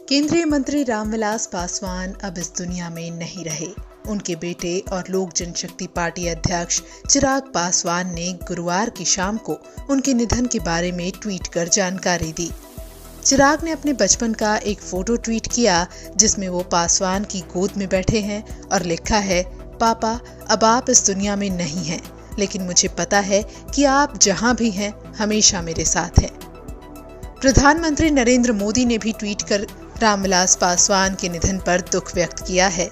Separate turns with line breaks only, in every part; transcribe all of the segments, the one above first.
केंद्रीय मंत्री रामविलास पासवान अब इस दुनिया में नहीं रहे। उनके बेटे और लोक जनशक्ति पार्टी अध्यक्ष चिराग पासवान ने गुरुवार की शाम को उनके निधन के बारे में ट्वीट कर जानकारी दी। चिराग ने अपने बचपन का एक फोटो ट्वीट किया जिसमें वो पासवान की गोद में बैठे हैं और लिखा है, पापा अब आप इस दुनिया में नहीं हैं, लेकिन मुझे पता है कि आप जहां भी हैं हमेशा मेरे साथ हैं। प्रधानमंत्री नरेंद्र मोदी ने भी ट्वीट कर रामविलास पासवान के निधन पर दुख व्यक्त किया है।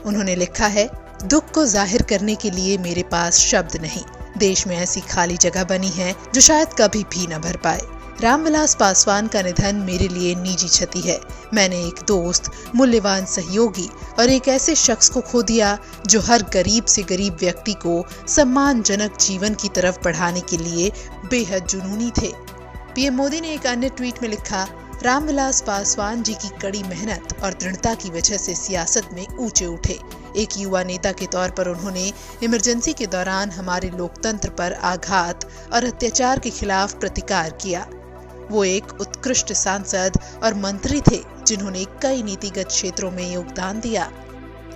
उन्होंने लिखा है, दुख को जाहिर करने के लिए मेरे पास शब्द नहीं। देश में ऐसी खाली जगह बनी है जो शायद कभी भी न भर पाए। रामविलास पासवान का निधन मेरे लिए निजी क्षति है। मैंने एक दोस्त, मूल्यवान सहयोगी और एक ऐसे शख्स को खो दिया जो हर गरीब से गरीब व्यक्ति को सम्मानजनक जीवन की तरफ बढ़ाने के लिए बेहद जुनूनी थे। पीएम मोदी ने एक अन्य ट्वीट में लिखा, रामविलास पासवान जी की कड़ी मेहनत और दृढ़ता की वजह से सियासत में ऊंचे उठे। एक युवा नेता के तौर पर उन्होंने इमरजेंसी के दौरान हमारे लोकतंत्र पर आघात और अत्याचार के खिलाफ प्रतिकार किया। वो एक उत्कृष्ट सांसद और मंत्री थे जिन्होंने कई नीतिगत क्षेत्रों में योगदान दिया।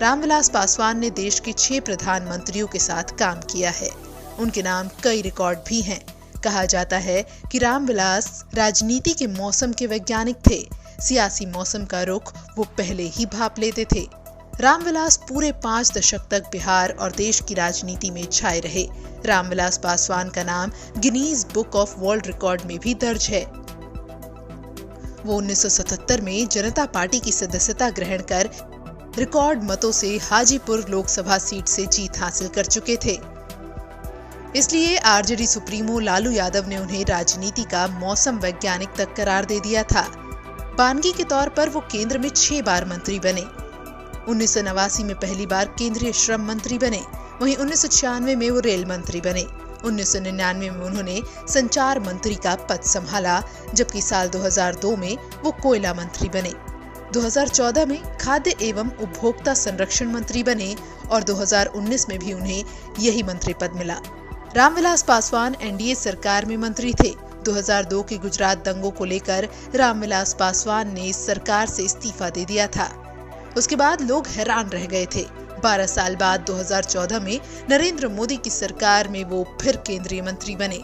रामविलास पासवान ने देश के 6 प्रधानमंत्रियों के साथ काम किया है। उनके नाम कई रिकॉर्ड भी हैं। कहा जाता है कि रामविलास राजनीति के मौसम के वैज्ञानिक थे। सियासी मौसम का रुख वो पहले ही भांप लेते थे। रामविलास पूरे 5 दशक तक बिहार और देश की राजनीति में छाए रहे। रामविलास पासवान का नाम Guinness book of world record में भी दर्ज है। वो 1977 में जनता पार्टी की सदस्यता ग्रहण कर रिकॉर्ड मतों से हाजीपुर लोकसभा सीट से जीत हासिल कर चुके थे। इसलिए आरजेडी सुप्रीमो लालू यादव ने उन्हें राजनीति का मौसम वैज्ञानिक तक करार दे दिया था। बानगी के तौर पर वो केंद्र में 6 बार मंत्री बने। 1989 में पहली बार केंद्रीय श्रम मंत्री बने। वहीं 1996 में वो रेल मंत्री बने। 1999 में उन्होंने संचार मंत्री का पद संभाला, जबकि साल 2002 में वो कोयला मंत्री बने। 2014 में खाद्य एवं उपभोक्ता संरक्षण मंत्री बने और 2019 में भी उन्हें यही मंत्री पद मिला। रामविलास पासवान एनडीए सरकार में मंत्री थे। 2002 के गुजरात दंगों को लेकर रामविलास पासवान ने सरकार से इस्तीफा दे दिया था। उसके बाद लोग हैरान रह गए थे। 12 साल बाद 2014 में नरेंद्र मोदी की सरकार में वो फिर केंद्रीय मंत्री बने।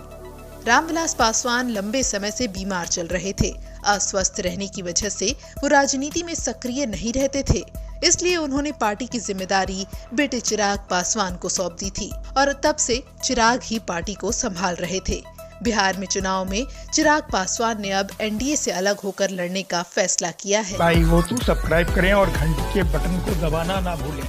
रामविलास पासवान लंबे समय से बीमार चल रहे थे। अस्वस्थ रहने की वजह से वो राजनीति में सक्रिय नहीं रहते थे। इसलिए उन्होंने पार्टी की जिम्मेदारी बेटे चिराग पासवान को सौंप दी थी और तब से चिराग ही पार्टी को संभाल रहे थे। बिहार में चुनाव में चिराग पासवान ने अब एनडीए से अलग होकर लड़ने का फैसला किया है।
भाई वो तो सब्सक्राइब करें और घंटी के बटन को दबाना ना भूलें।